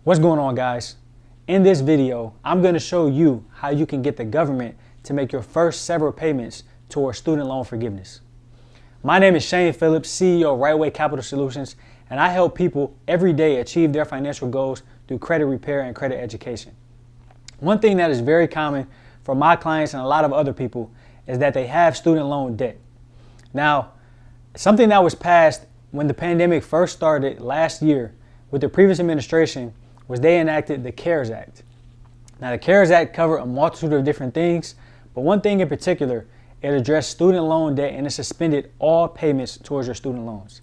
What's going on, guys? In this video, I'm going to show you how you can get the government to make your first several payments towards student loan forgiveness. My name is Shane Phillips, CEO of Right Way Capital Solutions, and I help people every day achieve their financial goals through credit repair and credit education. One thing that is very common for my clients and a lot of other people is that they have student loan debt. Now, something that was passed when the pandemic first started last year with the previous administration was they enacted the CARES Act. Now, the CARES Act covered a multitude of different things, but one thing in particular, it addressed student loan debt and it suspended all payments towards your student loans.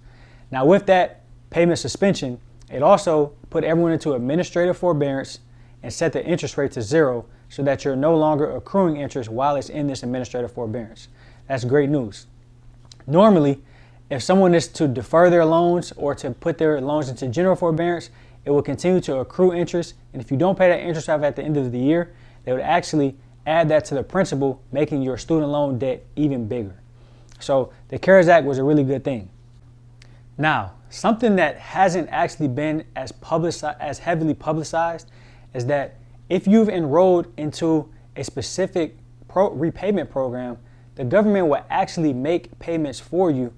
Now, with that payment suspension, it also put everyone into administrative forbearance and set the interest rate to zero so that you're no longer accruing interest while it's in this administrative forbearance. That's great news. Normally, if someone is to defer their loans or to put their loans into general forbearance, it will continue to accrue interest, and if you don't pay that interest off at the end of the year, they would actually add that to the principal, making your student loan debt even bigger. So the CARES Act was a really good thing. Now, something that hasn't actually been as heavily publicized is that if you've enrolled into a specific repayment program, the government will actually make payments for you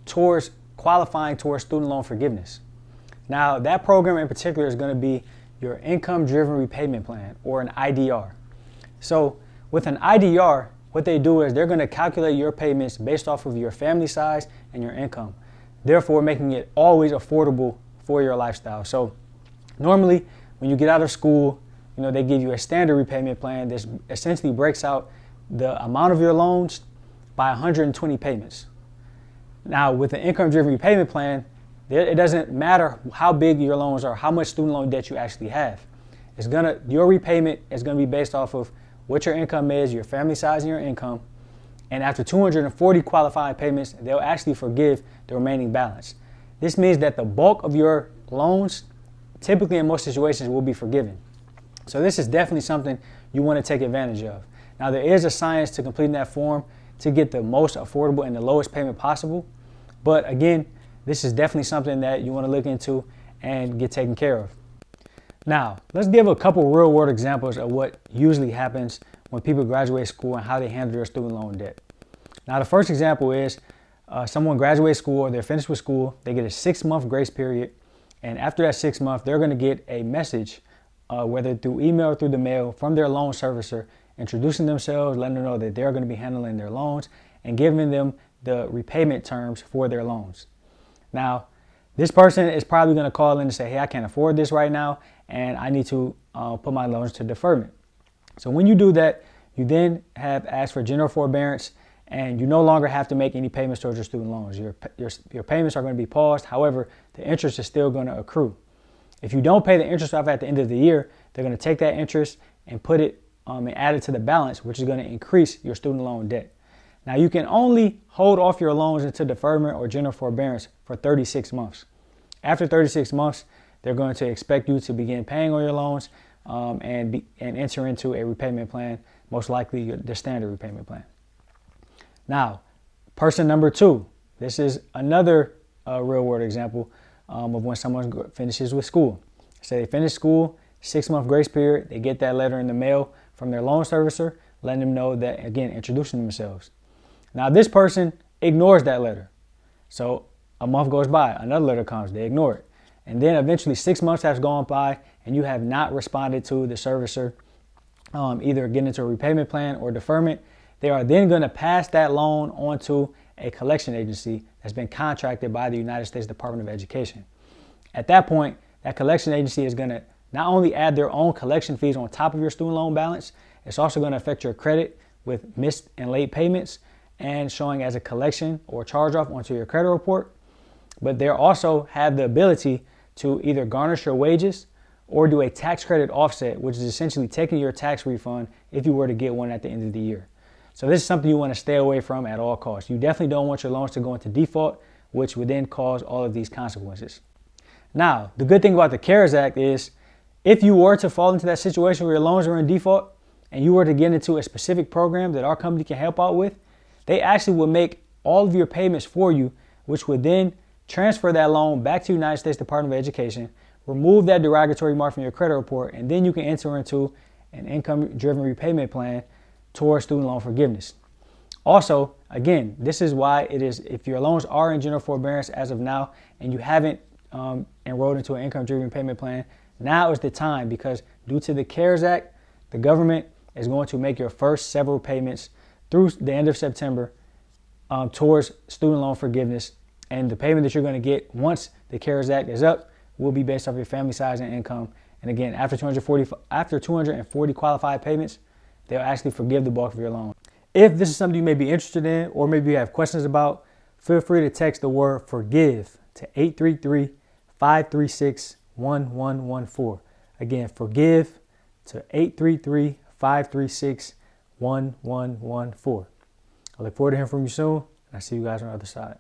towards qualifying towards student loan forgiveness. Now, that program in particular is going to be your income-driven repayment plan, or an IDR. So with an IDR, what they do is they're going to calculate your payments based off of your family size and your income, therefore making it always affordable for your lifestyle. So normally, when you get out of school, they give you a standard repayment plan that essentially breaks out the amount of your loans by 120 payments. Now, with the income-driven repayment plan, it doesn't matter how big your loans are, how much student loan debt you actually have. Your repayment is going to be based off of what your income is, your family size and your income. And after 240 qualifying payments, they'll actually forgive the remaining balance. This means that the bulk of your loans, typically in most situations, will be forgiven. So this is definitely something you want to take advantage of. Now, there is a science to completing that form to get the most affordable and the lowest payment possible. But again, this is definitely something that you want to look into and get taken care of. Now, let's give a couple real world examples of what usually happens when people graduate school and how they handle their student loan debt. Now, the first example is someone graduates school or they're finished with school, they get a 6-month grace period, and after that 6 months, they're going to get a message, whether through email or through the mail, from their loan servicer, introducing themselves, letting them know that they're going to be handling their loans and giving them the repayment terms for their loans. Now, this person is probably going to call in and say, hey, I can't afford this right now, and I need to put my loans to deferment. So when you do that, you then have asked for general forbearance, and you no longer have to make any payments towards your student loans. Your payments are going to be paused. However, the interest is still going to accrue. If you don't pay the interest off at the end of the year, they're going to take that interest and put it and add it to the balance, which is going to increase your student loan debt. Now, you can only hold off your loans into deferment or general forbearance for 36 months. After 36 months, they're going to expect you to begin paying on your loans and enter into a repayment plan, most likely the standard repayment plan. Now, person number 2, this is another real world example of when someone finishes with school. So they finish school, 6-month grace period, they get that letter in the mail from their loan servicer, letting them know that, again, introducing themselves. Now, this person ignores that letter. So a month goes by, another letter comes, they ignore it. And then eventually 6 months has gone by and you have not responded to the servicer, either getting into a repayment plan or deferment. They are then going to pass that loan on to a collection agency that's been contracted by the United States Department of Education. At that point, that collection agency is going to not only add their own collection fees on top of your student loan balance, it's also going to affect your credit with missed and late payments and showing as a collection or charge off onto your credit report. But they also have the ability to either garnish your wages or do a tax credit offset, which is essentially taking your tax refund if you were to get one at the end of the year. So this is something you want to stay away from at all costs. You definitely don't want your loans to go into default, which would then cause all of these consequences. Now, the good thing about the CARES Act is if you were to fall into that situation where your loans are in default and you were to get into a specific program that our company can help out with, they actually will make all of your payments for you, which would then transfer that loan back to the United States Department of Education, remove that derogatory mark from your credit report, and then you can enter into an income-driven repayment plan towards student loan forgiveness. Also, again, this is why it is, if your loans are in general forbearance as of now and you haven't enrolled into an income-driven repayment plan, now is the time, because due to the CARES Act, the government is going to make your first several payments through the end of September towards student loan forgiveness. And the payment that you're going to get once the CARES Act is up will be based off your family size and income. And again, after 240 qualified payments, they'll actually forgive the bulk of your loan. If this is something you may be interested in, or maybe you have questions about, feel free to text the word forgive to 833-536-1114. Again, forgive to 833-536-1114. I look forward to hearing from you soon, and I'll see you guys on the other side.